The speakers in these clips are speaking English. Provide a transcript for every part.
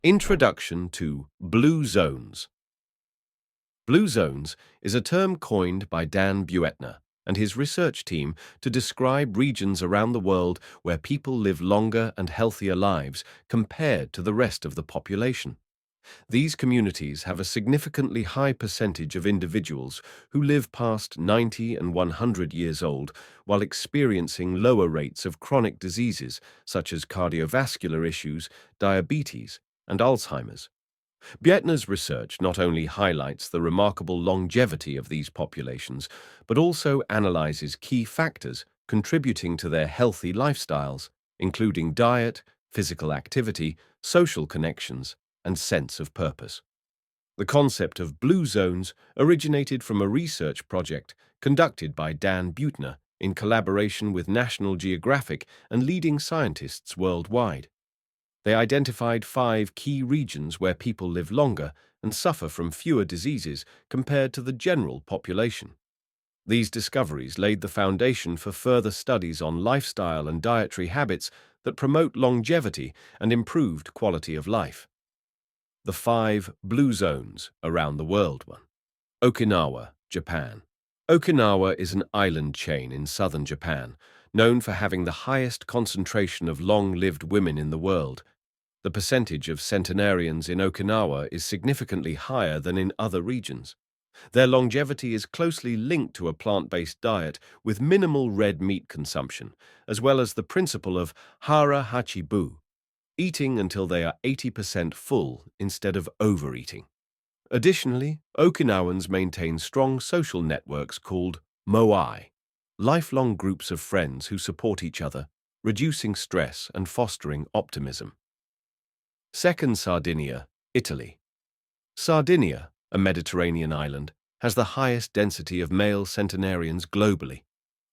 Introduction to Blue Zones. Blue zones is a term coined by Dan Buettner and his research team to describe regions around the world where people live longer and healthier lives compared to the rest of the population. These communities have a significantly high percentage of individuals who live past 90 and 100 years old while experiencing lower rates of chronic diseases such as cardiovascular issues, diabetes, and Alzheimer's. Buettner's research not only highlights the remarkable longevity of these populations, but also analyzes key factors contributing to their healthy lifestyles, including diet, physical activity, social connections, and sense of purpose. The concept of blue zones originated from a research project conducted by Dan Buettner in collaboration with National Geographic and leading scientists worldwide. They identified 5 key regions where people live longer and suffer from fewer diseases compared to the general population. These discoveries laid the foundation for further studies on lifestyle and dietary habits that promote longevity and improved quality of life. The 5 blue zones around the world. 1. Okinawa, Japan. Okinawa is an island chain in southern Japan, known for having the highest concentration of long-lived women in the world. The percentage of centenarians in Okinawa is significantly higher than in other regions. Their longevity is closely linked to a plant-based diet with minimal red meat consumption, as well as the principle of hara hachibu, eating until they are 80% full instead of overeating. Additionally, Okinawans maintain strong social networks called moai, lifelong groups of friends who support each other, reducing stress and fostering optimism. 2. Sardinia, Italy. Sardinia, a Mediterranean island, has the highest density of male centenarians globally.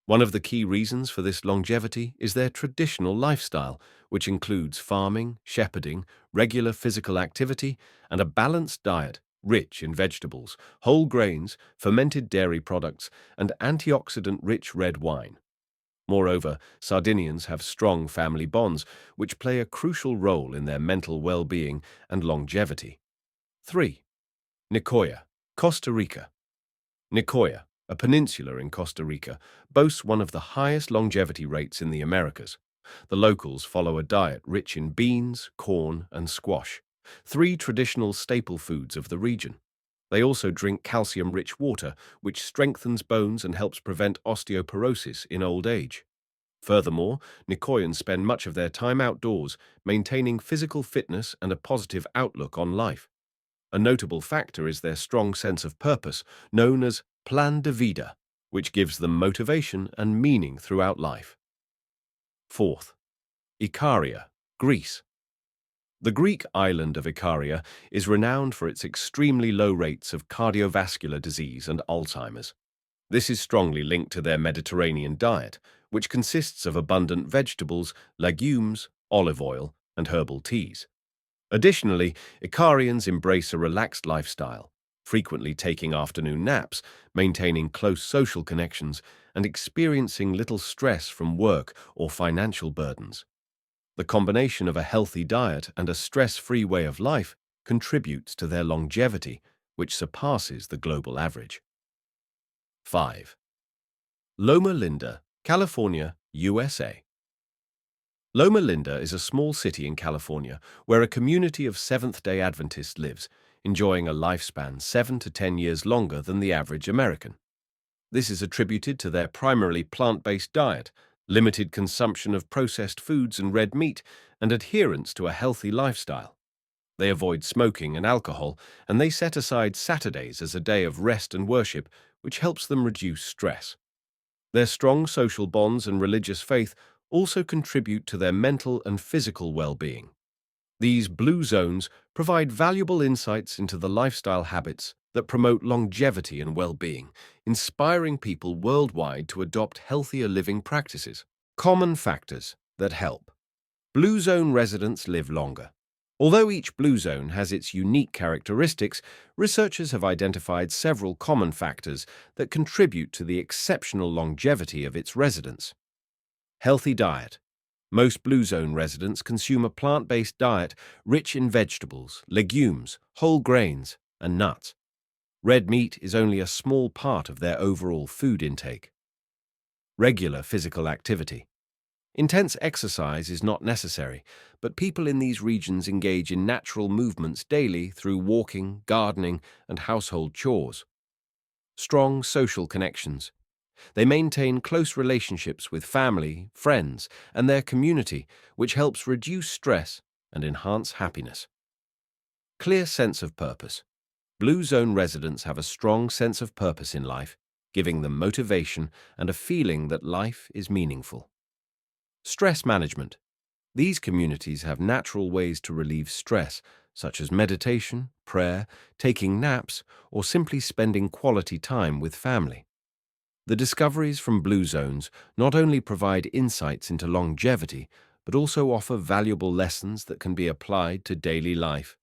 One of the key reasons for this longevity is their traditional lifestyle, which includes farming, shepherding, regular physical activity, and a balanced diet rich in vegetables, whole grains, fermented dairy products, and antioxidant-rich red wine. Moreover, Sardinians have strong family bonds, which play a crucial role in their mental well-being and longevity. 3. Nicoya, Costa Rica. Nicoya, a peninsula in Costa Rica, boasts one of the highest longevity rates in the Americas. The locals follow a diet rich in beans, corn, and squash, 3 traditional staple foods of the region. They also drink calcium-rich water, which strengthens bones and helps prevent osteoporosis in old age. Furthermore, Nicoyans spend much of their time outdoors, maintaining physical fitness and a positive outlook on life. A notable factor is their strong sense of purpose, known as plan de vida, which gives them motivation and meaning throughout life. 4. Ikaria, Greece. The Greek island of Ikaria is renowned for its extremely low rates of cardiovascular disease and Alzheimer's. This is strongly linked to their Mediterranean diet, which consists of abundant vegetables, legumes, olive oil, and herbal teas. Additionally, Icarians embrace a relaxed lifestyle, frequently taking afternoon naps, maintaining close social connections, and experiencing little stress from work or financial burdens. The combination of a healthy diet and a stress-free way of life contributes to their longevity, which surpasses the global average. 5. Loma Linda, California, USA. Loma Linda is a small city in California where a community of Seventh-day Adventists lives, enjoying a lifespan 7 to 10 years longer than the average American. This is attributed to their primarily plant-based diet, limited consumption of processed foods and red meat, and adherence to a healthy lifestyle. They avoid smoking and alcohol, and they set aside Saturdays as a day of rest and worship, which helps them reduce stress. Their strong social bonds and religious faith also contribute to their mental and physical well-being. These blue zones provide valuable insights into the lifestyle habits that promote longevity and well-being, inspiring people worldwide to adopt healthier living practices. Common factors that help. Blue zone residents live longer. Although each blue zone has its unique characteristics, researchers have identified several common factors that contribute to the exceptional longevity of its residents. Healthy diet. Most Blue Zone residents consume a plant-based diet rich in vegetables, legumes, whole grains, and nuts. Red meat is only a small part of their overall food intake. Regular physical activity. Intense exercise is not necessary, but people in these regions engage in natural movements daily through walking, gardening, and household chores. Strong social connections. They maintain close relationships with family, friends, and their community, which helps reduce stress and enhance happiness. Clear sense of purpose. Blue Zone residents have a strong sense of purpose in life, giving them motivation and a feeling that life is meaningful. Stress management. These communities have natural ways to relieve stress, such as meditation, prayer, taking naps, or simply spending quality time with family. The discoveries from Blue Zones not only provide insights into longevity, but also offer valuable lessons that can be applied to daily life.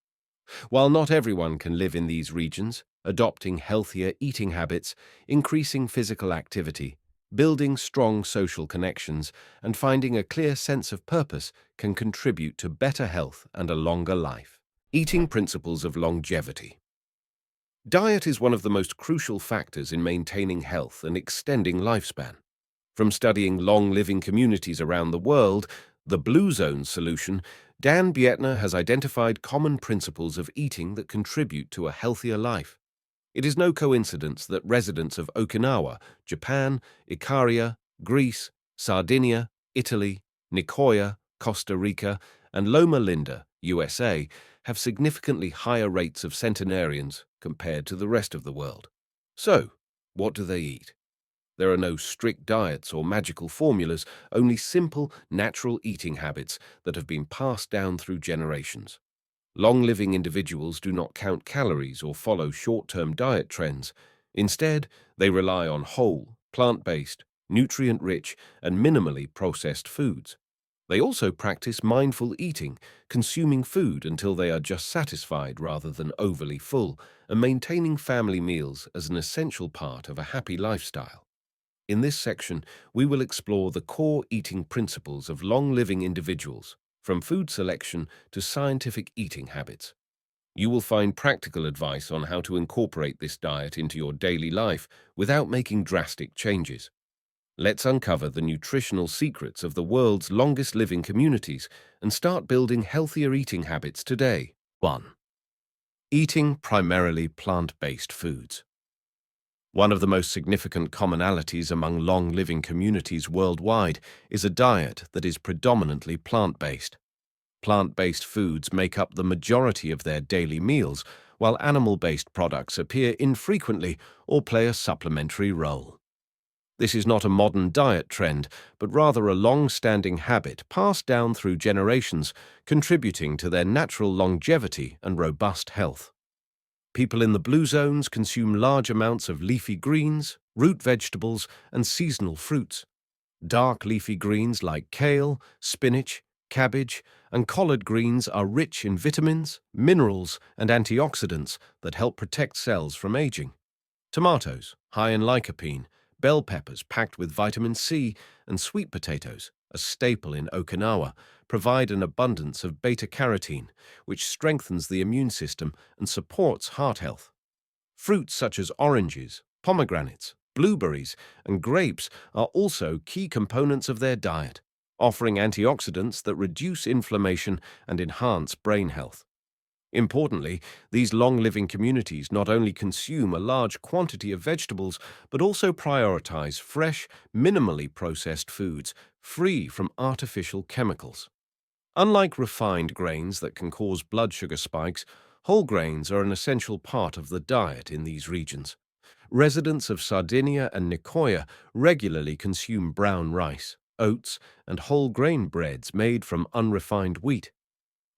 While not everyone can live in these regions, adopting healthier eating habits, increasing physical activity, building strong social connections, and finding a clear sense of purpose can contribute to better health and a longer life. Eating principles of longevity. Diet is one of the most crucial factors in maintaining health and extending lifespan. From studying long-living communities around the world, the Blue Zone solution, Dan Buettner has identified common principles of eating that contribute to a healthier life. It is no coincidence that residents of Okinawa, Japan, Ikaria, Greece, Sardinia, Italy, Nicoya, Costa Rica, and Loma Linda, USA, have significantly higher rates of centenarians compared to the rest of the world. So, what do they eat? There are no strict diets or magical formulas, only simple, natural eating habits that have been passed down through generations. Long-living individuals do not count calories or follow short-term diet trends. Instead, they rely on whole, plant-based, nutrient-rich, and minimally processed foods. They also practice mindful eating, consuming food until they are just satisfied rather than overly full, and maintaining family meals as an essential part of a happy lifestyle. In this section, we will explore the core eating principles of long-living individuals, from food selection to scientific eating habits. You will find practical advice on how to incorporate this diet into your daily life without making drastic changes. Let's uncover the nutritional secrets of the world's longest-living communities and start building healthier eating habits today. 1. Eating primarily plant-based foods. One of the most significant commonalities among long-living communities worldwide is a diet that is predominantly plant-based. Plant-based foods make up the majority of their daily meals, while animal-based products appear infrequently or play a supplementary role. This is not a modern diet trend, but rather a long-standing habit passed down through generations, contributing to their natural longevity and robust health. People in the Blue Zones consume large amounts of leafy greens, root vegetables, and seasonal fruits. Dark leafy greens like kale, spinach, cabbage, and collard greens are rich in vitamins, minerals, and antioxidants that help protect cells from aging. Tomatoes, high in lycopene, bell peppers packed with vitamin C, and sweet potatoes, a staple in Okinawa, provide an abundance of beta-carotene, which strengthens the immune system and supports heart health. Fruits such as oranges, pomegranates, blueberries, and grapes are also key components of their diet, offering antioxidants that reduce inflammation and enhance brain health. Importantly, these long-living communities not only consume a large quantity of vegetables, but also prioritize fresh, minimally processed foods, free from artificial chemicals. Unlike refined grains that can cause blood sugar spikes, whole grains are an essential part of the diet in these regions. Residents of Sardinia and Nicoya regularly consume brown rice, oats, and whole grain breads made from unrefined wheat.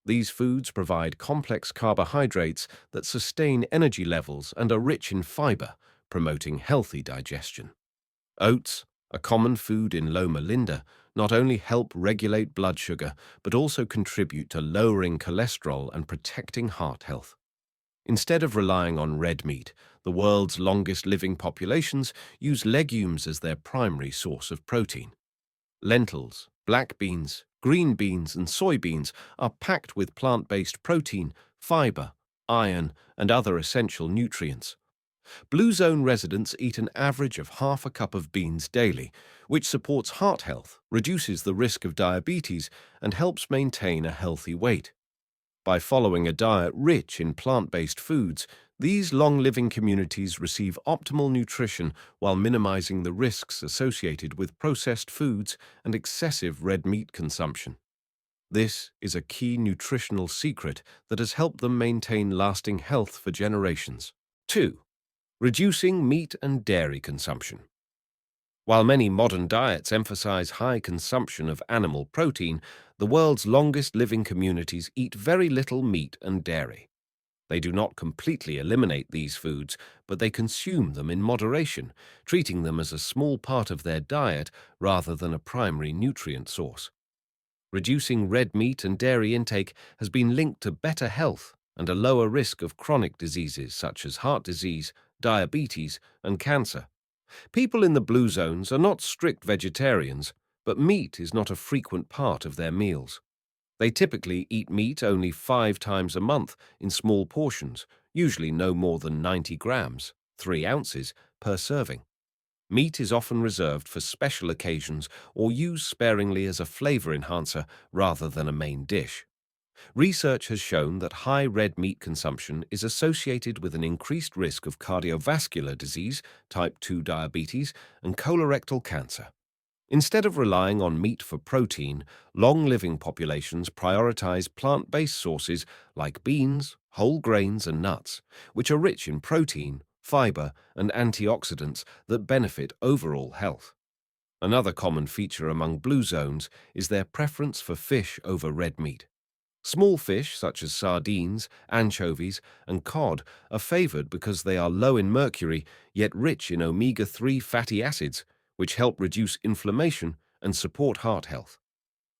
These foods provide complex carbohydrates that sustain energy levels and are rich in fiber, promoting healthy digestion. Oats, a common food in Loma Linda, not only help regulate blood sugar, but also contribute to lowering cholesterol and protecting heart health. Instead of relying on red meat, the world's longest-living populations use legumes as their primary source of protein. Lentils, black beans, Green beans and soybeans are packed with plant-based protein, fiber, iron, and other essential nutrients. Blue Zone residents eat an average of half a cup of beans daily, which supports heart health, reduces the risk of diabetes, and helps maintain a healthy weight. By following a diet rich in plant-based foods, these long-living communities receive optimal nutrition while minimizing the risks associated with processed foods and excessive red meat consumption. This is a key nutritional secret that has helped them maintain lasting health for generations. 2. Reducing meat and dairy consumption. While many modern diets emphasize high consumption of animal protein, the world's longest living communities eat very little meat and dairy. They do not completely eliminate these foods, but they consume them in moderation, treating them as a small part of their diet rather than a primary nutrient source. Reducing red meat and dairy intake has been linked to better health and a lower risk of chronic diseases such as heart disease, diabetes, and cancer. People in the blue zones are not strict vegetarians, but meat is not a frequent part of their meals. They typically eat meat only 5 times a month in small portions, usually no more than 90 grams, 3 ounces, per serving. Meat is often reserved for special occasions or used sparingly as a flavor enhancer rather than a main dish. Research has shown that high red meat consumption is associated with an increased risk of cardiovascular disease, type 2 diabetes, and colorectal cancer. Instead of relying on meat for protein, long-living populations prioritize plant-based sources like beans, whole grains, and nuts, which are rich in protein, fiber, and antioxidants that benefit overall health. Another common feature among blue zones is their preference for fish over red meat. Small fish such as sardines, anchovies, and cod are favored because they are low in mercury yet rich in omega-3 fatty acids, which help reduce inflammation and support heart health.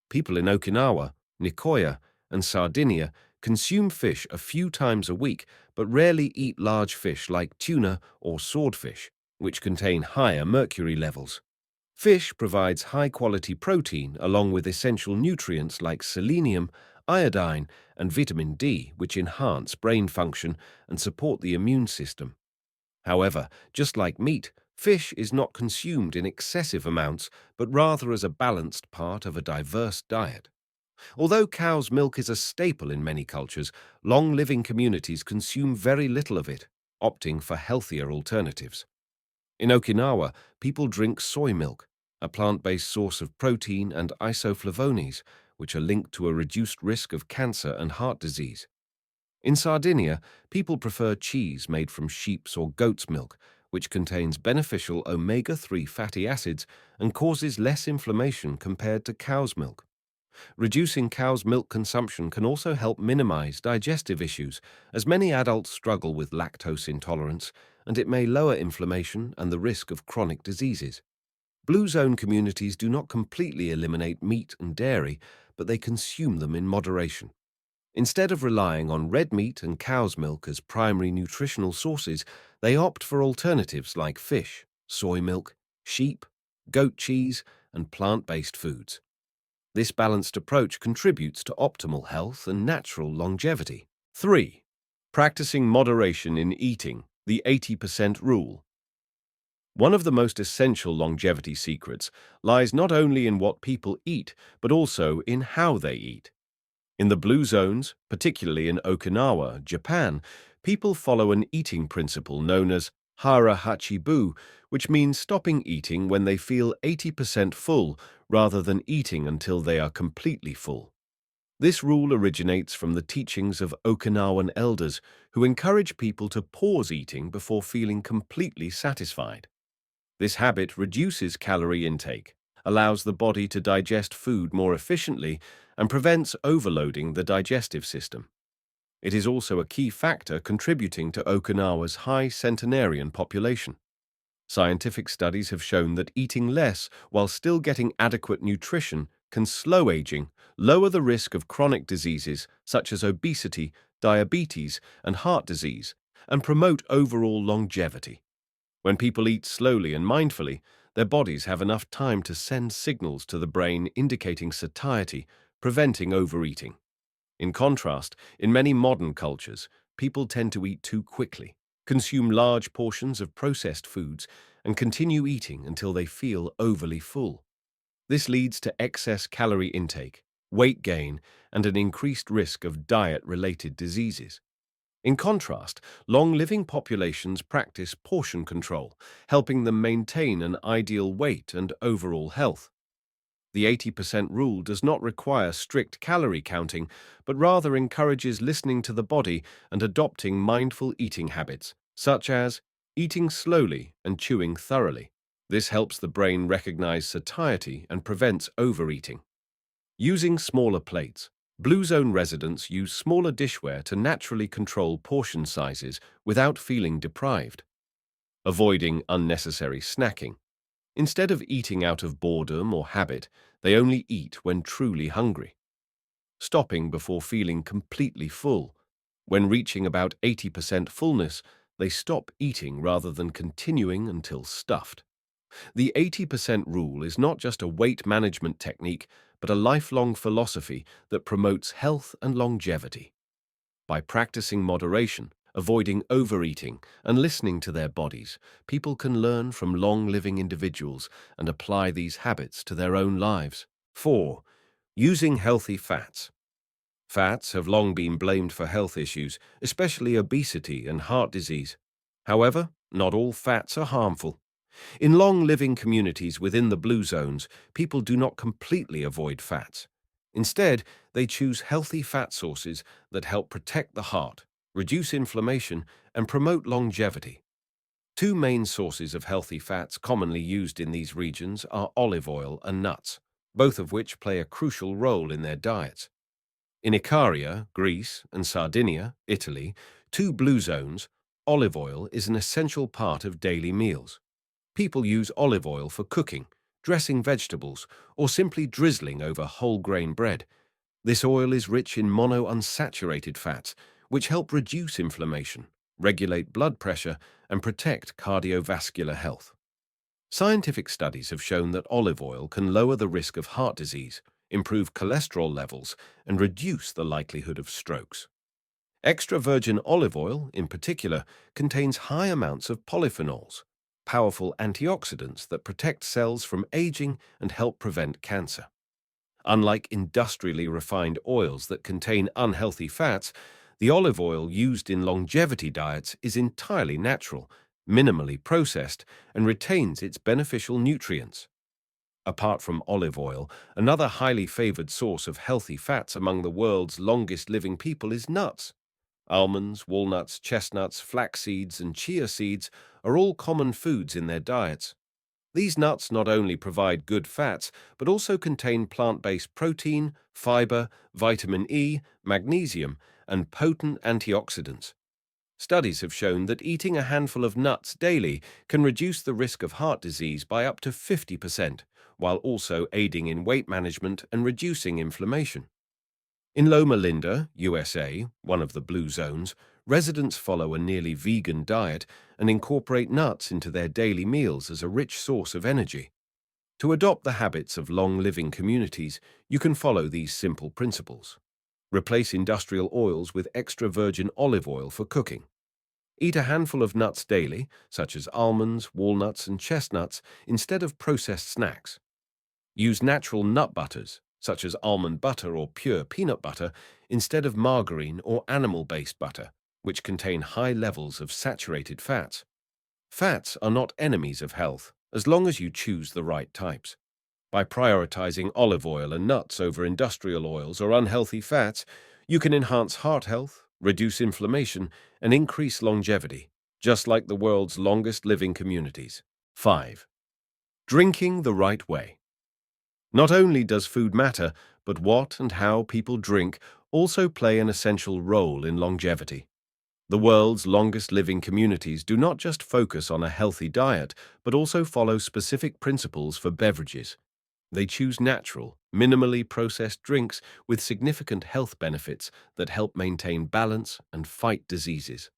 People in Okinawa, Nicoya, and Sardinia consume fish a few times a week but rarely eat large fish like tuna or swordfish, which contain higher mercury levels. Fish provides high-quality protein along with essential nutrients like selenium, iodine, and vitamin D, which enhance brain function and support the immune system. However, just like meat, fish is not consumed in excessive amounts, but rather as a balanced part of a diverse diet. Although cow's milk is a staple in many cultures, long-living communities consume very little of it, opting for healthier alternatives. In Okinawa, people drink soy milk, a plant-based source of protein and isoflavones, which are linked to a reduced risk of cancer and heart disease. In Sardinia, people prefer cheese made from sheep's or goat's milk, which contains beneficial omega-3 fatty acids and causes less inflammation compared to cow's milk. Reducing cow's milk consumption can also help minimize digestive issues, as many adults struggle with lactose intolerance, and it may lower inflammation and the risk of chronic diseases. Blue zone communities do not completely eliminate meat and dairy, but they consume them in moderation. Instead of relying on red meat and cow's milk as primary nutritional sources, they opt for alternatives like fish, soy milk, sheep, goat cheese, and plant-based foods. This balanced approach contributes to optimal health and natural longevity. 3. Practicing moderation in eating, the 80% rule. One of the most essential longevity secrets lies not only in what people eat, but also in how they eat. In the blue zones, particularly in Okinawa, Japan, people follow an eating principle known as hara hachibu, which means stopping eating when they feel 80% full rather than eating until they are completely full. This rule originates from the teachings of Okinawan elders who encourage people to pause eating before feeling completely satisfied. This habit reduces calorie intake, allows the body to digest food more efficiently, and prevents overloading the digestive system. It is also a key factor contributing to Okinawa's high centenarian population. Scientific studies have shown that eating less while still getting adequate nutrition can slow aging, lower the risk of chronic diseases such as obesity, diabetes, and heart disease, and promote overall longevity. When people eat slowly and mindfully, Their bodies have enough time to send signals to the brain indicating satiety, preventing overeating. In contrast, in many modern cultures, people tend to eat too quickly, consume large portions of processed foods, and continue eating until they feel overly full. This leads to excess calorie intake, weight gain, and an increased risk of diet-related diseases. In contrast, long-living populations practice portion control, helping them maintain an ideal weight and overall health. The 80% rule does not require strict calorie counting, but rather encourages listening to the body and adopting mindful eating habits, such as eating slowly and chewing thoroughly. This helps the brain recognize satiety and prevents overeating. Using smaller plates. Blue Zone residents use smaller dishware to naturally control portion sizes without feeling deprived. Avoiding unnecessary snacking. Instead of eating out of boredom or habit, they only eat when truly hungry. Stopping before feeling completely full. When reaching about 80% fullness, they stop eating rather than continuing until stuffed. The 80% rule is not just a weight management technique, but a lifelong philosophy that promotes health and longevity. By practicing moderation, avoiding overeating, and listening to their bodies, people can learn from long-living individuals and apply these habits to their own lives. 4. Using healthy fats. Fats have long been blamed for health issues, especially obesity and heart disease. However, not all fats are harmful. In long-living communities within the blue zones, people do not completely avoid fats. Instead, they choose healthy fat sources that help protect the heart, reduce inflammation, and promote longevity. Two main sources of healthy fats commonly used in these regions are olive oil and nuts, both of which play a crucial role in their diets. In Icaria, Greece, and Sardinia, Italy, two blue zones, olive oil is an essential part of daily meals. People use olive oil for cooking, dressing vegetables, or simply drizzling over whole grain bread. This oil is rich in monounsaturated fats, which help reduce inflammation, regulate blood pressure, and protect cardiovascular health. Scientific studies have shown that olive oil can lower the risk of heart disease, improve cholesterol levels, and reduce the likelihood of strokes. Extra virgin olive oil, in particular, contains high amounts of polyphenols, powerful antioxidants that protect cells from aging and help prevent cancer. Unlike industrially refined oils that contain unhealthy fats, the olive oil used in longevity diets is entirely natural, minimally processed, and retains its beneficial nutrients. Apart from olive oil, another highly favored source of healthy fats among the world's longest living people is nuts. Almonds, walnuts, chestnuts, flax seeds, and chia seeds are all common foods in their diets. These nuts not only provide good fats, but also contain plant-based protein, fiber, vitamin E, magnesium, and potent antioxidants. Studies have shown that eating a handful of nuts daily can reduce the risk of heart disease by up to 50%, while also aiding in weight management and reducing inflammation. In Loma Linda, USA, one of the blue zones, residents follow a nearly vegan diet and incorporate nuts into their daily meals as a rich source of energy. To adopt the habits of long-living communities, you can follow these simple principles. Replace industrial oils with extra virgin olive oil for cooking. Eat a handful of nuts daily, such as almonds, walnuts, and chestnuts, instead of processed snacks. Use natural nut butters, such as almond butter or pure peanut butter, instead of margarine or animal-based butter, which contain high levels of saturated fats. Fats are not enemies of health, as long as you choose the right types. By prioritizing olive oil and nuts over industrial oils or unhealthy fats, you can enhance heart health, reduce inflammation, and increase longevity, just like the world's longest living communities. 5. Drinking the right way. Not only does food matter, but what and how people drink also play an essential role in longevity. The world's longest living communities do not just focus on a healthy diet, but also follow specific principles for beverages. They choose natural, minimally processed drinks with significant health benefits that help maintain balance and fight diseases.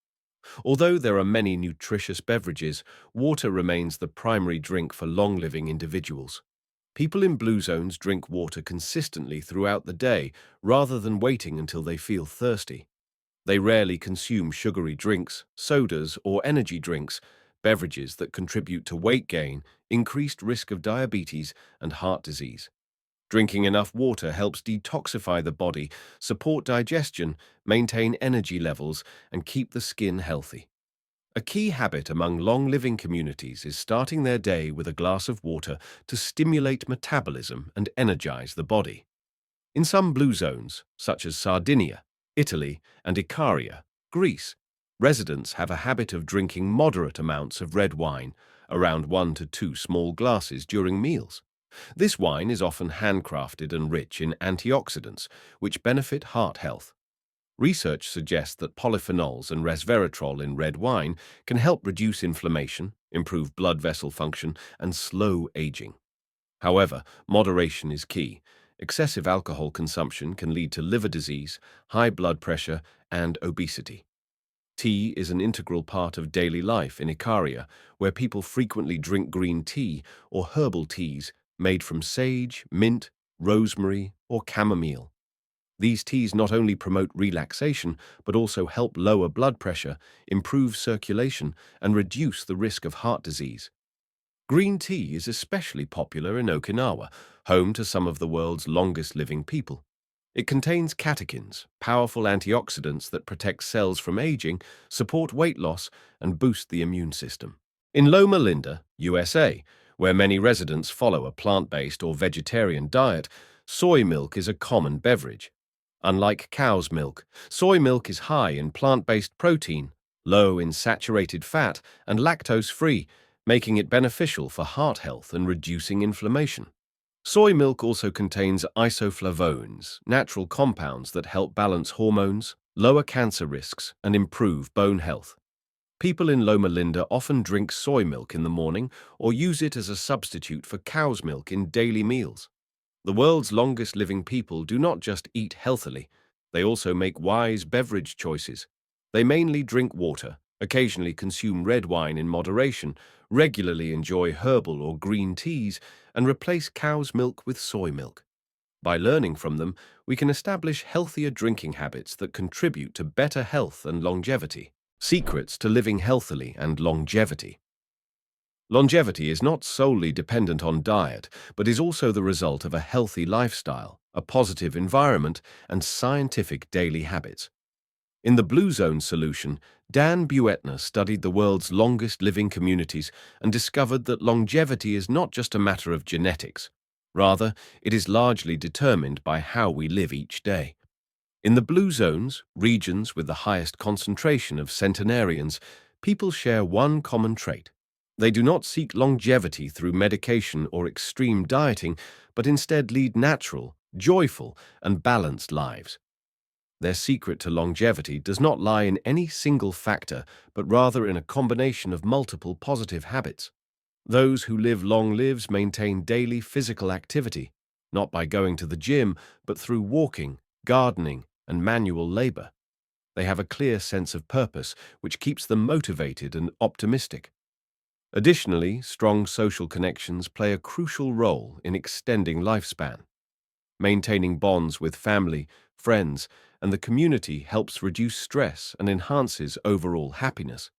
Although there are many nutritious beverages, water remains the primary drink for long-living individuals. People in blue zones drink water consistently throughout the day rather than waiting until they feel thirsty. They rarely consume sugary drinks, sodas, or energy drinks, beverages that contribute to weight gain, increased risk of diabetes, and heart disease. Drinking enough water helps detoxify the body, support digestion, maintain energy levels, and keep the skin healthy. A key habit among long-living communities is starting their day with a glass of water to stimulate metabolism and energize the body. In some blue zones, such as Sardinia, Italy, and Icaria, Greece, residents have a habit of drinking moderate amounts of red wine, around 1 to 2 small glasses during meals. This wine is often handcrafted and rich in antioxidants, which benefit heart health. Research suggests that polyphenols and resveratrol in red wine can help reduce inflammation, improve blood vessel function, and slow aging. However, moderation is key. Excessive alcohol consumption can lead to liver disease, high blood pressure, and obesity. Tea is an integral part of daily life in Icaria, where people frequently drink green tea or herbal teas made from sage, mint, rosemary, or chamomile. These teas not only promote relaxation, but also help lower blood pressure, improve circulation, and reduce the risk of heart disease. Green tea is especially popular in Okinawa, home to some of the world's longest living people. It contains catechins, powerful antioxidants that protect cells from aging, support weight loss, and boost the immune system. In Loma Linda, USA, where many residents follow a plant-based or vegetarian diet, soy milk is a common beverage. Unlike cow's milk, soy milk is high in plant-based protein, low in saturated fat, and lactose-free, making it beneficial for heart health and reducing inflammation. Soy milk also contains isoflavones, natural compounds that help balance hormones, lower cancer risks, and improve bone health. People in Loma Linda often drink soy milk in the morning or use it as a substitute for cow's milk in daily meals. The world's longest living people do not just eat healthily, they also make wise beverage choices. They mainly drink water, occasionally consume red wine in moderation, regularly enjoy herbal or green teas, and replace cow's milk with soy milk. By learning from them, we can establish healthier drinking habits that contribute to better health and longevity. Secrets to living healthily and longevity. Longevity is not solely dependent on diet, but is also the result of a healthy lifestyle, a positive environment, and scientific daily habits. In the Blue Zone solution, Dan Buettner studied the world's longest living communities and discovered that longevity is not just a matter of genetics. Rather, it is largely determined by how we live each day. In the Blue Zones, regions with the highest concentration of centenarians, people share one common trait. They do not seek longevity through medication or extreme dieting, but instead lead natural, joyful, and balanced lives. Their secret to longevity does not lie in any single factor, but rather in a combination of multiple positive habits. Those who live long lives maintain daily physical activity, not by going to the gym, but through walking, gardening, and manual labor. They have a clear sense of purpose, which keeps them motivated and optimistic. Additionally, strong social connections play a crucial role in extending lifespan. Maintaining bonds with family, friends, and the community helps reduce stress and enhances overall happiness.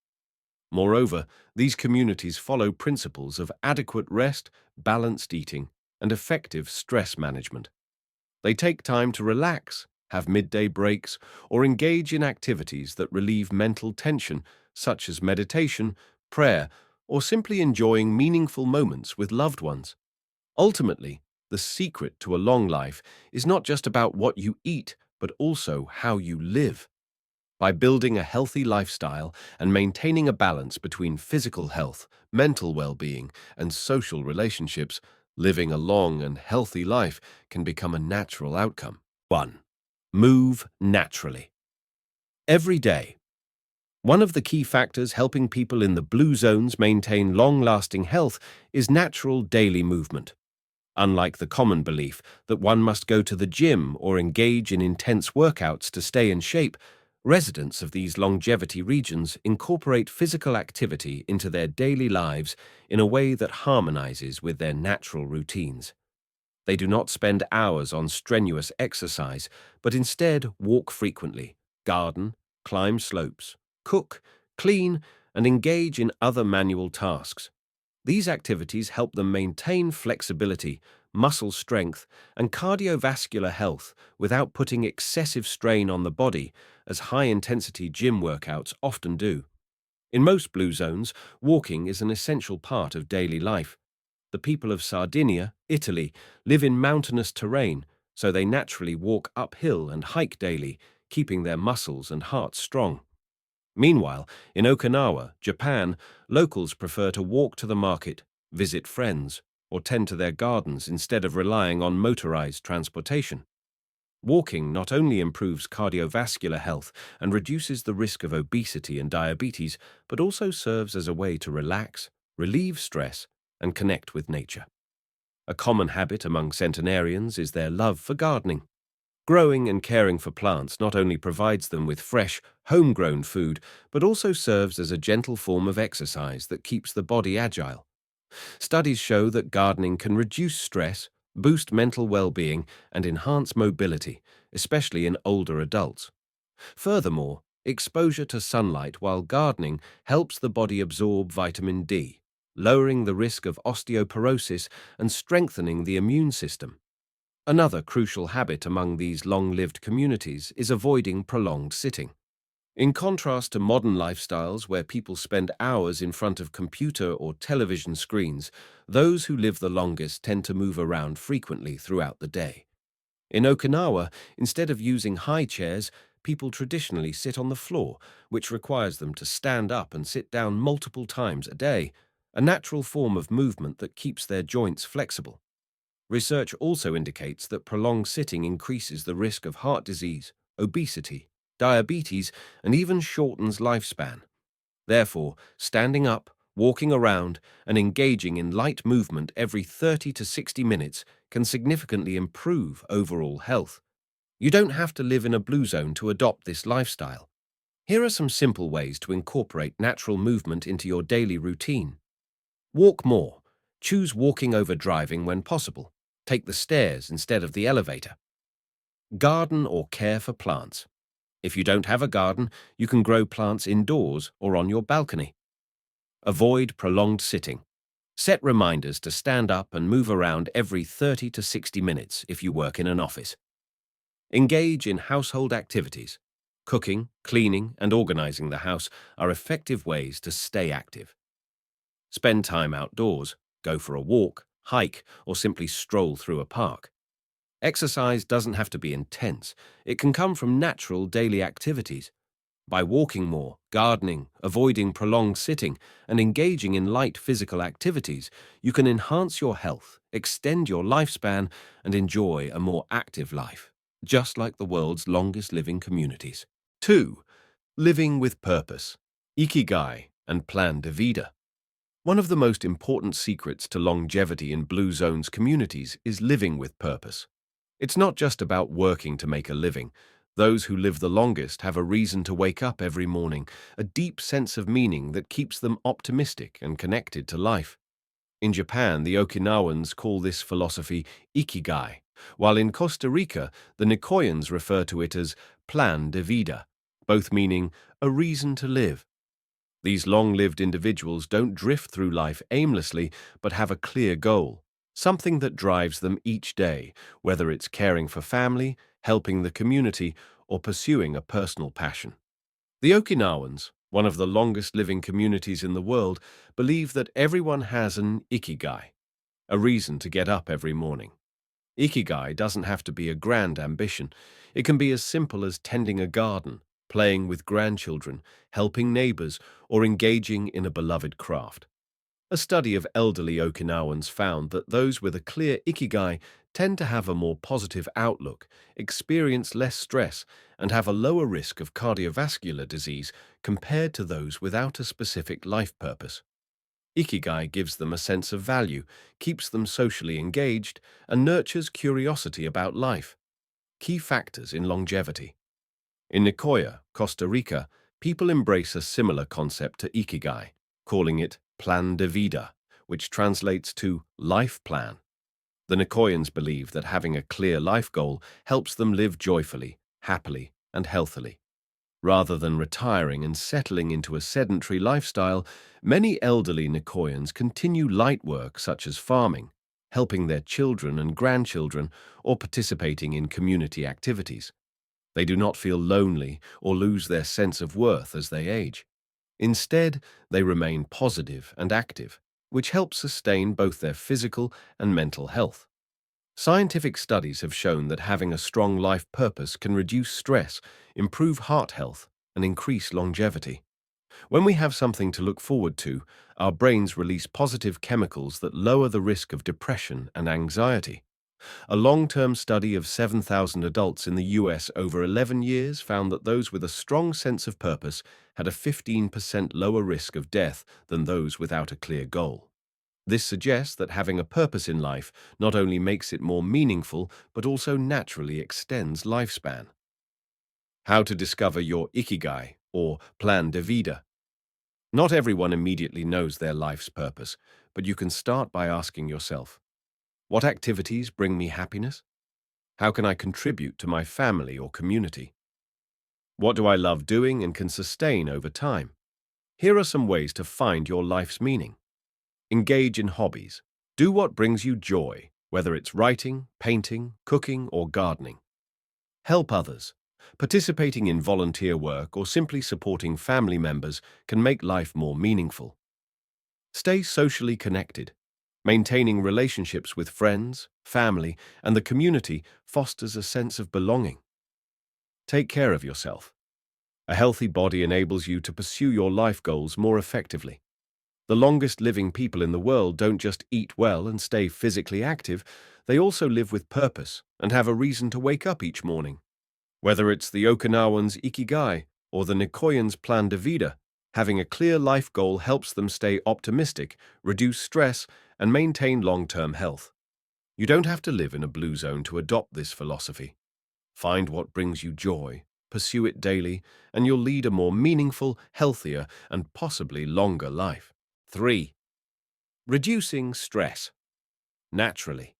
Moreover, these communities follow principles of adequate rest, balanced eating, and effective stress management. They take time to relax, have midday breaks, or engage in activities that relieve mental tension, such as meditation, prayer, or simply enjoying meaningful moments with loved ones. Ultimately, the secret to a long life is not just about what you eat, but also how you live. By building a healthy lifestyle and maintaining a balance between physical health, mental well-being, and social relationships, living a long and healthy life can become a natural outcome. 1. Move naturally. Every day. One of the key factors helping people in the blue zones maintain long-lasting health is natural daily movement. Unlike the common belief that one must go to the gym or engage in intense workouts to stay in shape, Residents of these longevity regions incorporate physical activity into their daily lives in a way that harmonizes with their natural routines. They do not spend hours on strenuous exercise, but instead walk frequently, garden, climb slopes, cook, clean, and engage in other manual tasks. These activities help them maintain flexibility, muscle strength, and cardiovascular health without putting excessive strain on the body, as high-intensity gym workouts often do. In most blue zones, walking is an essential part of daily life. The people of Sardinia, Italy, live in mountainous terrain, so they naturally walk uphill and hike daily, keeping their muscles and hearts strong. Meanwhile, in Okinawa, Japan, locals prefer to walk to the market, visit friends, or tend to their gardens instead of relying on motorized transportation. Walking not only improves cardiovascular health and reduces the risk of obesity and diabetes, but also serves as a way to relax, relieve stress, and connect with nature. A common habit among centenarians is their love for gardening. Growing and caring for plants not only provides them with fresh, homegrown food, but also serves as a gentle form of exercise that keeps the body agile. Studies show that gardening can reduce stress, boost mental well-being, and enhance mobility, especially in older adults. Furthermore, exposure to sunlight while gardening helps the body absorb vitamin D, lowering the risk of osteoporosis and strengthening the immune system. Another crucial habit among these long-lived communities is avoiding prolonged sitting. In contrast to modern lifestyles where people spend hours in front of computer or television screens, those who live the longest tend to move around frequently throughout the day. In Okinawa, instead of using high chairs, people traditionally sit on the floor, which requires them to stand up and sit down multiple times a day, a natural form of movement that keeps their joints flexible. Research also indicates that prolonged sitting increases the risk of heart disease, obesity, diabetes, and even shortens lifespan. Therefore, standing up, walking around, and engaging in light movement every 30 to 60 minutes can significantly improve overall health. You don't have to live in a blue zone to adopt this lifestyle. Here are some simple ways to incorporate natural movement into your daily routine. Walk more. Choose walking over driving when possible. Take the stairs instead of the elevator. Garden or care for plants. If you don't have a garden, you can grow plants indoors or on your balcony. Avoid prolonged sitting. Set reminders to stand up and move around every 30 to 60 minutes if you work in an office. Engage in household activities. Cooking, cleaning, and organizing the house are effective ways to stay active. Spend time outdoors. Go for a walk, hike, or simply stroll through a park. Exercise doesn't have to be intense. It can come from natural daily activities. By walking more, gardening, avoiding prolonged sitting, and engaging in light physical activities, you can enhance your health, extend your lifespan, and enjoy a more active life, just like the world's longest living communities. 2. Living with purpose. Ikigai and plan de vida. One of the most important secrets to longevity in Blue Zones communities is living with purpose. It's not just about working to make a living. Those who live the longest have a reason to wake up every morning, a deep sense of meaning that keeps them optimistic and connected to life. In Japan, the Okinawans call this philosophy ikigai, while in Costa Rica, the Nicoyans refer to it as plan de vida, both meaning a reason to live. These long-lived individuals don't drift through life aimlessly, but have a clear goal, something that drives them each day, whether it's caring for family, helping the community, or pursuing a personal passion. The Okinawans, one of the longest-living communities in the world, believe that everyone has an ikigai, a reason to get up every morning. Ikigai doesn't have to be a grand ambition. It can be as simple as tending a garden, playing with grandchildren, helping neighbors, or engaging in a beloved craft. A study of elderly Okinawans found that those with a clear ikigai tend to have a more positive outlook, experience less stress, and have a lower risk of cardiovascular disease compared to those without a specific life purpose. Ikigai gives them a sense of value, keeps them socially engaged, and nurtures curiosity about life. Key factors in longevity. In Nicoya, Costa Rica, people embrace a similar concept to ikigai, calling it plan de vida, which translates to life plan. The Nicoyans believe that having a clear life goal helps them live joyfully, happily, and healthily. Rather than retiring and settling into a sedentary lifestyle, many elderly Nicoyans continue light work such as farming, helping their children and grandchildren, or participating in community activities. They do not feel lonely or lose their sense of worth as they age. Instead, they remain positive and active, which helps sustain both their physical and mental health. Scientific studies have shown that having a strong life purpose can reduce stress, improve heart health, and increase longevity. When we have something to look forward to, our brains release positive chemicals that lower the risk of depression and anxiety. A long-term study of 7,000 adults in the US over 11 years found that those with a strong sense of purpose had a 15% lower risk of death than those without a clear goal. This suggests that having a purpose in life not only makes it more meaningful, but also naturally extends lifespan. How to discover your ikigai, or plan de vida. Not everyone immediately knows their life's purpose, but you can start by asking yourself, what activities bring me happiness? How can I contribute to my family or community? What do I love doing and can sustain over time? Here are some ways to find your life's meaning. Engage in hobbies. Do what brings you joy, whether it's writing, painting, cooking, or gardening. Help others. Participating in volunteer work or simply supporting family members can make life more meaningful. Stay socially connected. Maintaining relationships with friends, family, and the community fosters a sense of belonging. Take care of yourself. A healthy body enables you to pursue your life goals more effectively. The longest living people in the world don't just eat well and stay physically active, they also live with purpose and have a reason to wake up each morning. Whether it's the Okinawans' ikigai or the Nicoyans' plan de vida, having a clear life goal helps them stay optimistic, reduce stress, and maintain long-term health. You don't have to live in a blue zone to adopt this philosophy. Find what brings you joy, pursue it daily, and you'll lead a more meaningful, healthier, and possibly longer life. 3. Reducing stress. Naturally.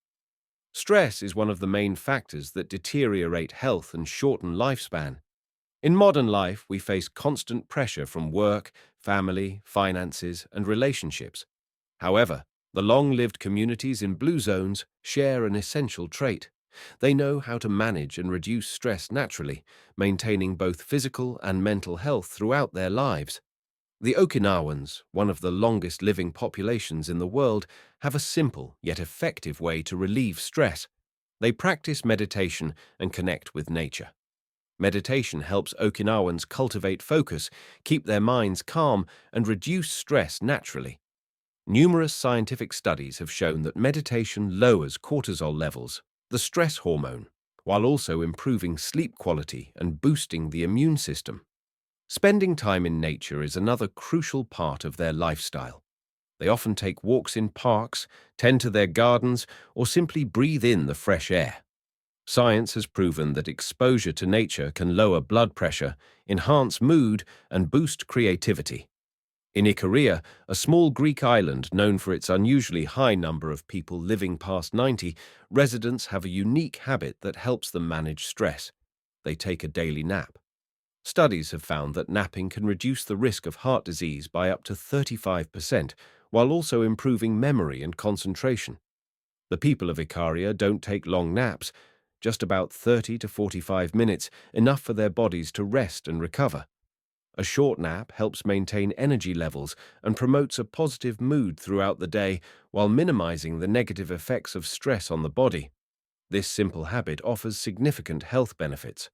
Stress is one of the main factors that deteriorate health and shorten lifespan. In modern life, we face constant pressure from work, family, finances, and relationships. However, the long-lived communities in blue zones share an essential trait. They know how to manage and reduce stress naturally, maintaining both physical and mental health throughout their lives. The Okinawans, one of the longest living populations in the world, have a simple yet effective way to relieve stress. They practice meditation and connect with nature. Meditation helps Okinawans cultivate focus, keep their minds calm, and reduce stress naturally. Numerous scientific studies have shown that meditation lowers cortisol levels, the stress hormone, while also improving sleep quality and boosting the immune system. Spending time in nature is another crucial part of their lifestyle. They often take walks in parks, tend to their gardens, or simply breathe in the fresh air. Science has proven that exposure to nature can lower blood pressure, enhance mood, and boost creativity. In Ikaria, a small Greek island known for its unusually high number of people living past 90, residents have a unique habit that helps them manage stress. They take a daily nap. Studies have found that napping can reduce the risk of heart disease by up to 35%, while also improving memory and concentration. The people of Ikaria don't take long naps, just about 30 to 45 minutes, enough for their bodies to rest and recover. A short nap helps maintain energy levels and promotes a positive mood throughout the day while minimizing the negative effects of stress on the body. This simple habit offers significant health benefits.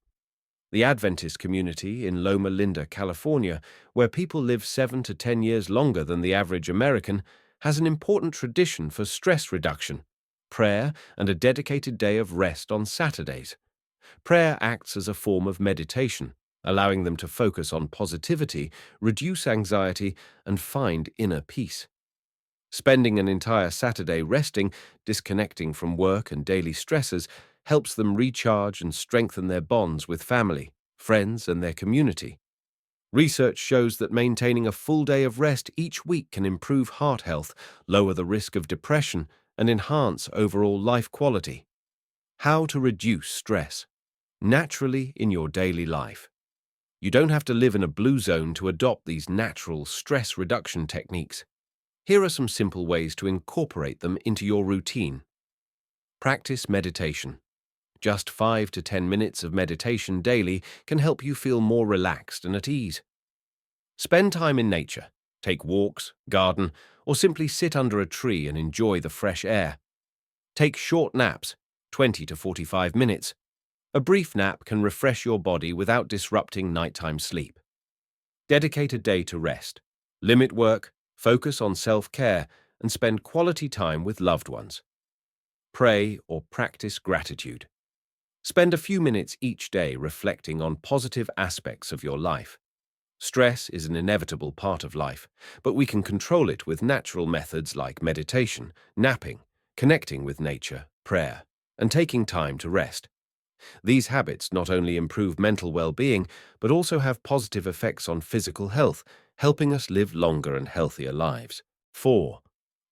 The Adventist community in Loma Linda, California, where people live 7 to 10 years longer than the average American, has an important tradition for stress reduction: prayer and a dedicated day of rest on Saturdays. Prayer acts as a form of meditation, allowing them to focus on positivity, reduce anxiety, and find inner peace. Spending an entire Saturday resting, disconnecting from work and daily stresses, helps them recharge and strengthen their bonds with family, friends, and their community. Research shows that maintaining a full day of rest each week can improve heart health, lower the risk of depression, and enhance overall life quality. How to reduce stress naturally in your daily life. You don't have to live in a blue zone to adopt these natural stress reduction techniques. Here are some simple ways to incorporate them into your routine. Practice meditation. Just 5 to 10 minutes of meditation daily can help you feel more relaxed and at ease. Spend time in nature. Take walks, garden, or simply sit under a tree and enjoy the fresh air. Take short naps, 20 to 45 minutes. A brief nap can refresh your body without disrupting nighttime sleep. Dedicate a day to rest. Limit work, focus on self-care, and spend quality time with loved ones. Pray or practice gratitude. Spend a few minutes each day reflecting on positive aspects of your life. Stress is an inevitable part of life, but we can control it with natural methods like meditation, napping, connecting with nature, prayer, and taking time to rest. These habits not only improve mental well-being, but also have positive effects on physical health, helping us live longer and healthier lives. 4.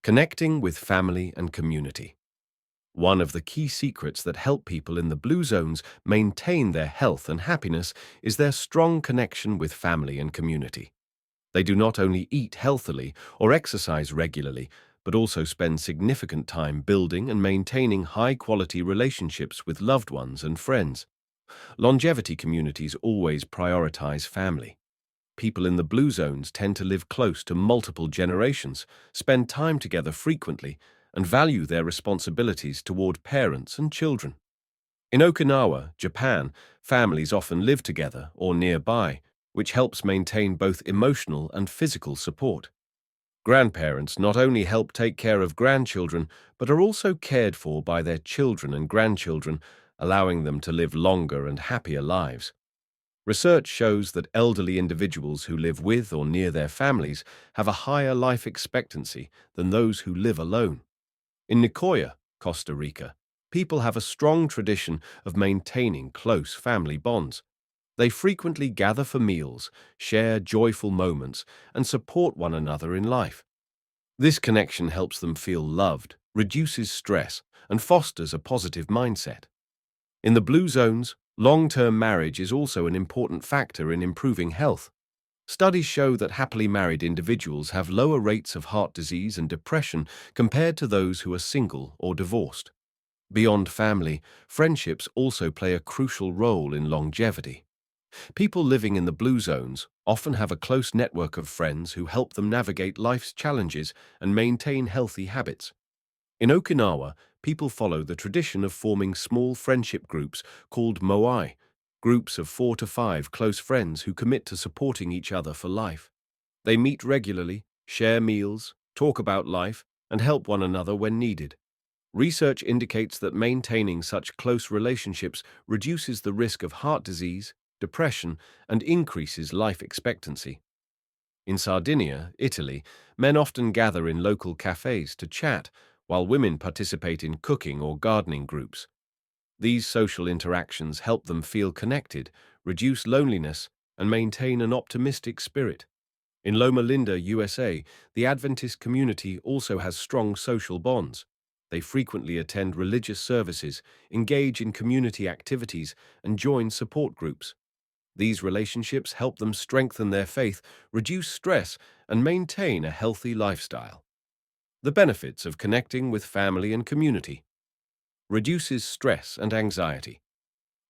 Connecting with family and community. One of the key secrets that help people in the blue zones maintain their health and happiness is their strong connection with family and community. They do not only eat healthily or exercise regularly, but also spend significant time building and maintaining high-quality relationships with loved ones and friends. Longevity communities always prioritize family. People in the blue zones tend to live close to multiple generations, spend time together frequently, and value their responsibilities toward parents and children. In Okinawa, Japan, families often live together or nearby, which helps maintain both emotional and physical support. Grandparents not only help take care of grandchildren, but are also cared for by their children and grandchildren, allowing them to live longer and happier lives. Research shows that elderly individuals who live with or near their families have a higher life expectancy than those who live alone. In Nicoya, Costa Rica, people have a strong tradition of maintaining close family bonds. They frequently gather for meals, share joyful moments, and support one another in life. This connection helps them feel loved, reduces stress, and fosters a positive mindset. In the blue zones, long-term marriage is also an important factor in improving health. Studies show that happily married individuals have lower rates of heart disease and depression compared to those who are single or divorced. Beyond family, friendships also play a crucial role in longevity. People living in the blue zones often have a close network of friends who help them navigate life's challenges and maintain healthy habits. In Okinawa, people follow the tradition of forming small friendship groups called moai, groups of 4 to 5 close friends who commit to supporting each other for life. They meet regularly, share meals, talk about life, and help one another when needed. Research indicates that maintaining such close relationships reduces the risk of heart disease, depression, and increases life expectancy. In Sardinia, Italy, men often gather in local cafes to chat, while women participate in cooking or gardening groups. These social interactions help them feel connected, reduce loneliness, and maintain an optimistic spirit. In Loma Linda, USA, the Adventist community also has strong social bonds. They frequently attend religious services, engage in community activities, and join support groups. These relationships help them strengthen their faith, reduce stress, and maintain a healthy lifestyle. The benefits of connecting with family and community. Reduces stress and anxiety.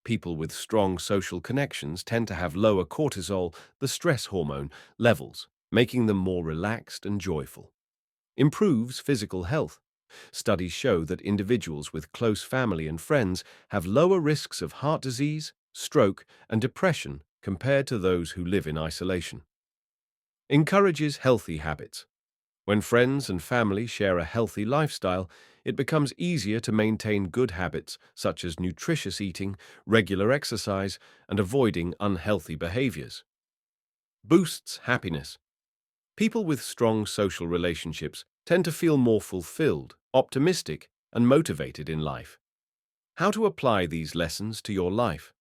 People with strong social connections tend to have lower cortisol, the stress hormone, levels, making them more relaxed and joyful. Improves physical health. Studies show that individuals with close family and friends have lower risks of heart disease, stroke, and depression compared to those who live in isolation. Encourages healthy habits. When friends and family share a healthy lifestyle, it becomes easier to maintain good habits such as nutritious eating, regular exercise, and avoiding unhealthy behaviors. Boosts happiness. People with strong social relationships tend to feel more fulfilled, optimistic, and motivated in life. How to apply these lessons to your life?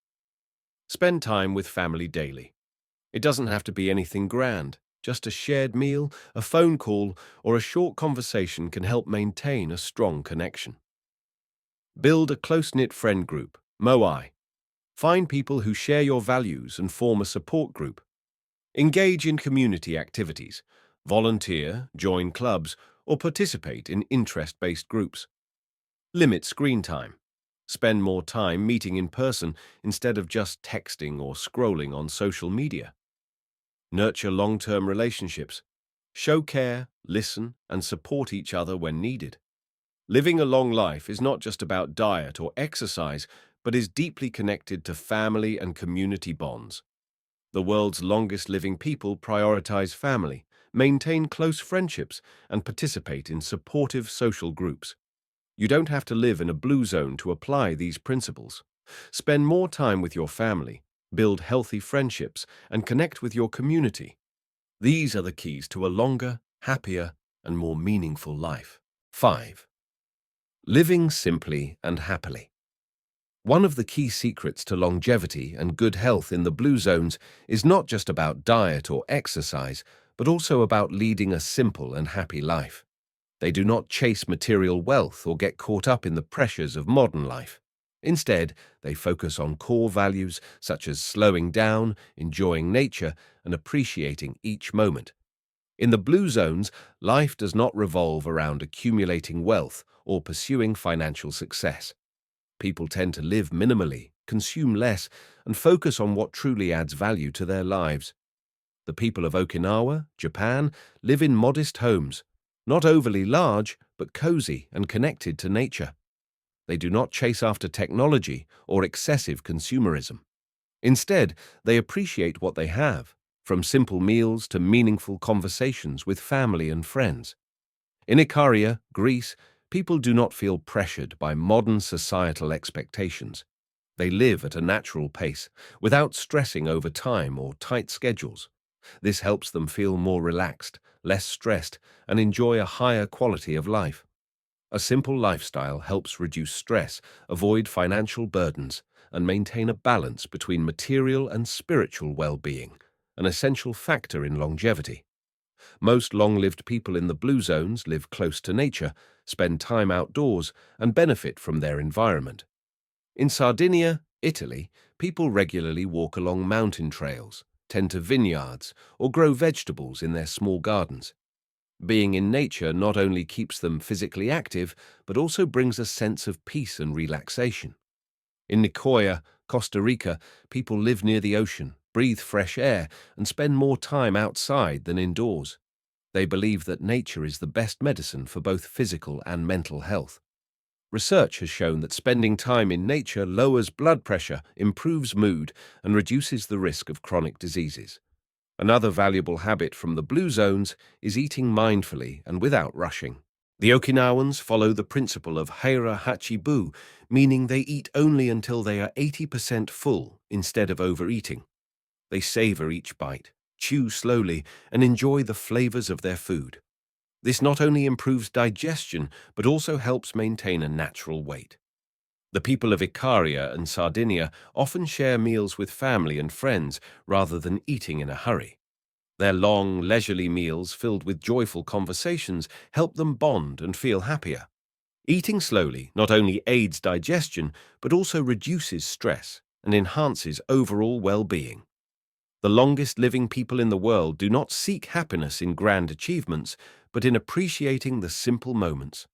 Spend time with family daily. It doesn't have to be anything grand. Just a shared meal, a phone call, or a short conversation can help maintain a strong connection. Build a close-knit friend group, MOI. Find people who share your values and form a support group. Engage in community activities. Volunteer, join clubs, or participate in interest-based groups. Limit screen time. Spend more time meeting in person instead of just texting or scrolling on social media. Nurture long-term relationships. Show care, listen, and support each other when needed. Living a long life is not just about diet or exercise, but is deeply connected to family and community bonds. The world's longest living people prioritize family, maintain close friendships, and participate in supportive social groups. You don't have to live in a blue zone to apply these principles. Spend more time with your family, build healthy friendships, and connect with your community. These are the keys to a longer, happier, and more meaningful life. 5. Living simply and happily. One of the key secrets to longevity and good health in the blue zones is not just about diet or exercise, but also about leading a simple and happy life. They do not chase material wealth or get caught up in the pressures of modern life. Instead, they focus on core values such as slowing down, enjoying nature, and appreciating each moment. In the blue zones, life does not revolve around accumulating wealth or pursuing financial success. People tend to live minimally, consume less, and focus on what truly adds value to their lives. The people of Okinawa, Japan, live in modest homes, not overly large, but cozy and connected to nature. They do not chase after technology or excessive consumerism. Instead, they appreciate what they have, from simple meals to meaningful conversations with family and friends. In Ikaria, Greece, people do not feel pressured by modern societal expectations. They live at a natural pace, without stressing over time or tight schedules. This helps them feel more relaxed, less stressed, and enjoy a higher quality of life. A simple lifestyle helps reduce stress, avoid financial burdens, and maintain a balance between material and spiritual well-being, an essential factor in longevity. Most long-lived people in the blue zones live close to nature, spend time outdoors, and benefit from their environment. In Sardinia, Italy, people regularly walk along mountain trails, tend to vineyards, or grow vegetables in their small gardens. Being in nature not only keeps them physically active, but also brings a sense of peace and relaxation. In Nicoya, Costa Rica, people live near the ocean, breathe fresh air, and spend more time outside than indoors. They believe that nature is the best medicine for both physical and mental health. Research has shown that spending time in nature lowers blood pressure, improves mood, and reduces the risk of chronic diseases. Another valuable habit from the blue zones is eating mindfully and without rushing. The Okinawans follow the principle of Heira Hachibu, meaning they eat only until they are 80% full instead of overeating. They savor each bite, chew slowly, and enjoy the flavors of their food. This not only improves digestion, but also helps maintain a natural weight. The people of Ikaria and Sardinia often share meals with family and friends rather than eating in a hurry. Their long, leisurely meals filled with joyful conversations help them bond and feel happier. Eating slowly not only aids digestion, but also reduces stress and enhances overall well-being. The longest living people in the world do not seek happiness in grand achievements, but in appreciating the simple moments.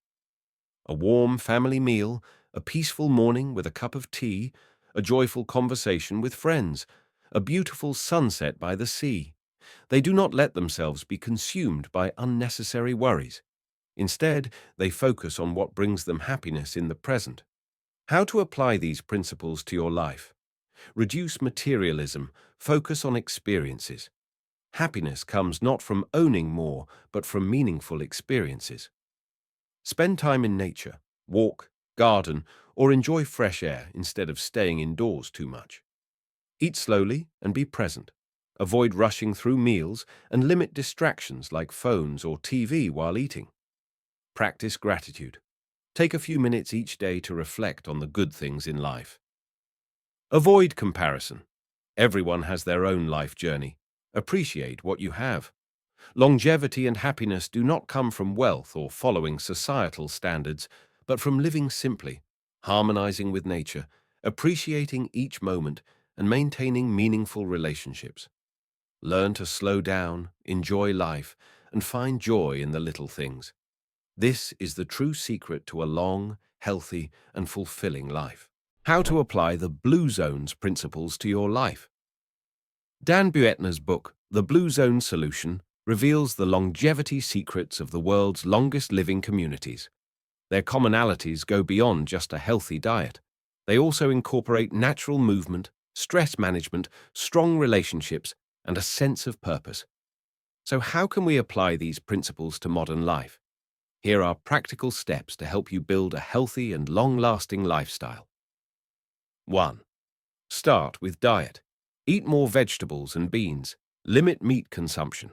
A warm family meal, a peaceful morning with a cup of tea, a joyful conversation with friends, a beautiful sunset by the sea. They do not let themselves be consumed by unnecessary worries. Instead, they focus on what brings them happiness in the present. How to apply these principles to your life? Reduce materialism, focus on experiences. Happiness comes not from owning more, but from meaningful experiences. Spend time in nature, walk, garden, or enjoy fresh air instead of staying indoors too much. Eat slowly and be present. Avoid rushing through meals and limit distractions like phones or TV while eating. Practice gratitude. Take a few minutes each day to reflect on the good things in life. Avoid comparison. Everyone has their own life journey. Appreciate what you have. Longevity and happiness do not come from wealth or following societal standards, but from living simply, harmonizing with nature, appreciating each moment, and maintaining meaningful relationships. Learn to slow down, enjoy life, and find joy in the little things. This is the true secret to a long, healthy, and fulfilling life. How to apply the Blue Zones principles to your life. Dan Buettner's book, The Blue Zone Solution, reveals the longevity secrets of the world's longest living communities. Their commonalities go beyond just a healthy diet. They also incorporate natural movement, stress management, strong relationships, and a sense of purpose. So how can we apply these principles to modern life? Here are practical steps to help you build a healthy and long-lasting lifestyle. 1. Start with diet. Eat more vegetables and beans. Limit meat consumption.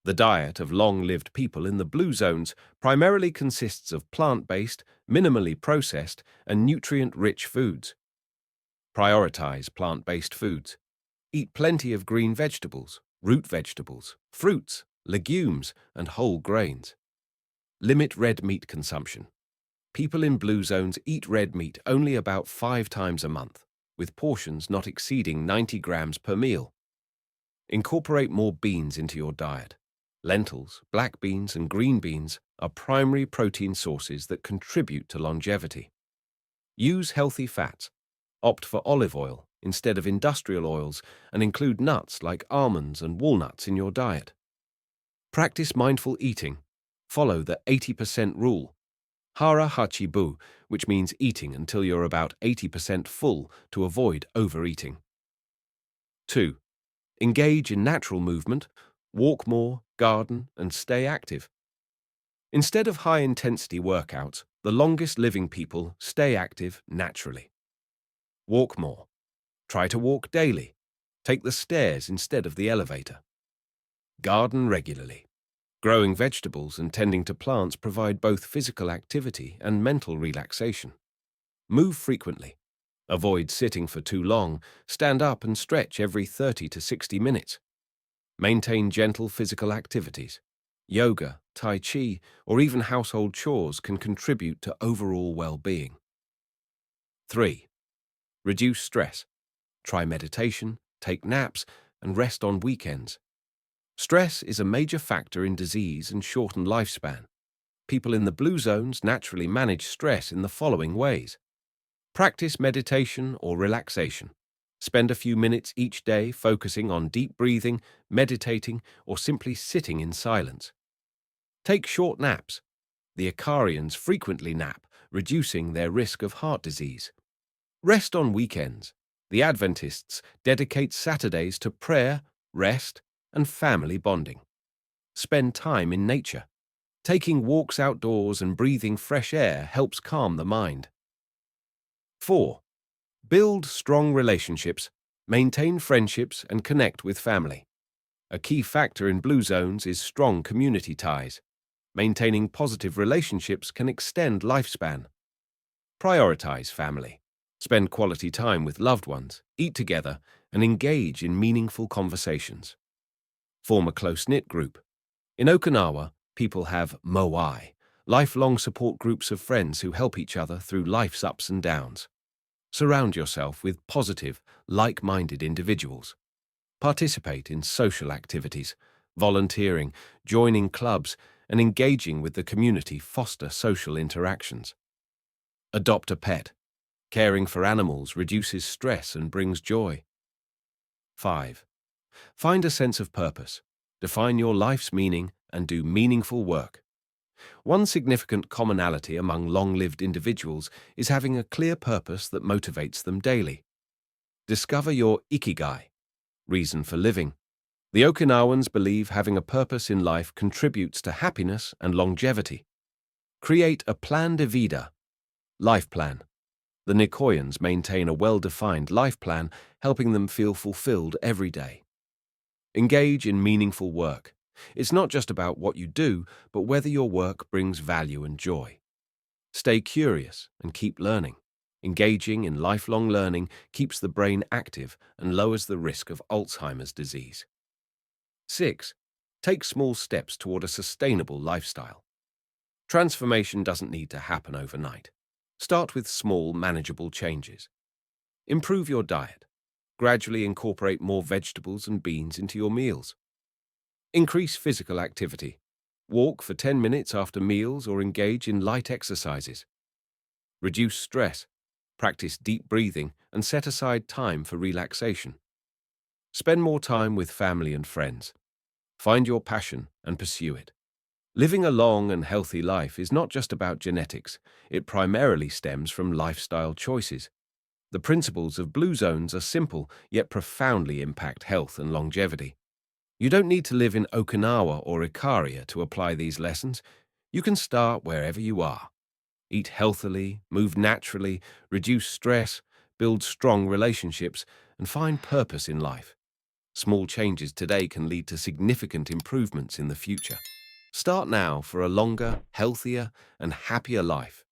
The diet of long-lived people in the blue zones primarily consists of plant-based, minimally processed, and nutrient-rich foods. Prioritize plant-based foods. Eat plenty of green vegetables, root vegetables, fruits, legumes, and whole grains. Limit red meat consumption. People in blue zones eat red meat only about 5 times a month, with portions not exceeding 90 grams per meal. Incorporate more beans into your diet. Lentils, black beans, and green beans are primary protein sources that contribute to longevity. Use healthy fats. Opt for olive oil instead of industrial oils and include nuts like almonds and walnuts in your diet. Practice mindful eating. Follow the 80% rule. Hara Hachibu, which means eating until you're about 80% full to avoid overeating. 2. Engage in natural movement. Walk more, garden, and stay active. Instead of high-intensity workouts, the longest-living people stay active naturally. Walk more. Try to walk daily. Take the stairs instead of the elevator. Garden regularly. Growing vegetables and tending to plants provide both physical activity and mental relaxation. Move frequently. Avoid sitting for too long. Stand up and stretch every 30 to 60 minutes. Maintain gentle physical activities. Yoga, Tai Chi, or even household chores can contribute to overall well-being. 3. Reduce stress. Try meditation, take naps, and rest on weekends. Stress is a major factor in disease and shortened lifespan. People in the blue zones naturally manage stress in the following ways. Practice meditation or relaxation. Spend a few minutes each day focusing on deep breathing, meditating, or simply sitting in silence. Take short naps. The Icarians frequently nap, reducing their risk of heart disease. Rest on weekends. The Adventists dedicate Saturdays to prayer, rest, and family bonding. Spend time in nature. Taking walks outdoors and breathing fresh air helps calm the mind. 4. Build strong relationships, maintain friendships, and connect with family. A key factor in blue zones is strong community ties. Maintaining positive relationships can extend lifespan. Prioritize family. Spend quality time with loved ones, eat together, and engage in meaningful conversations. Form a close-knit group. In Okinawa, people have moai, lifelong support groups of friends who help each other through life's ups and downs. Surround yourself with positive, like-minded individuals. Participate in social activities. Volunteering, joining clubs, and engaging with the community foster social interactions. Adopt a pet. Caring for animals reduces stress and brings joy. 5. Find a sense of purpose. Define your life's meaning and do meaningful work. One significant commonality among long-lived individuals is having a clear purpose that motivates them daily. Discover your ikigai, reason for living. The Okinawans believe having a purpose in life contributes to happiness and longevity. Create a plan de vida, life plan. The Nicoyans maintain a well-defined life plan, helping them feel fulfilled every day. Engage in meaningful work. It's not just about what you do, but whether your work brings value and joy. Stay curious and keep learning. Engaging in lifelong learning keeps the brain active and lowers the risk of Alzheimer's disease. 6. Take small steps toward a sustainable lifestyle. Transformation doesn't need to happen overnight. Start with small, manageable changes. Improve your diet. Gradually incorporate more vegetables and beans into your meals. Increase physical activity. Walk for 10 minutes after meals or engage in light exercises. Reduce stress. Practice deep breathing and set aside time for relaxation. Spend more time with family and friends. Find your passion and pursue it. Living a long and healthy life is not just about genetics. It primarily stems from lifestyle choices. The principles of Blue Zones are simple yet profoundly impact health and longevity. You don't need to live in Okinawa or Ikaria to apply these lessons. You can start wherever you are. Eat healthily, move naturally, reduce stress, build strong relationships, and find purpose in life. Small changes today can lead to significant improvements in the future. Start now for a longer, healthier, and happier life.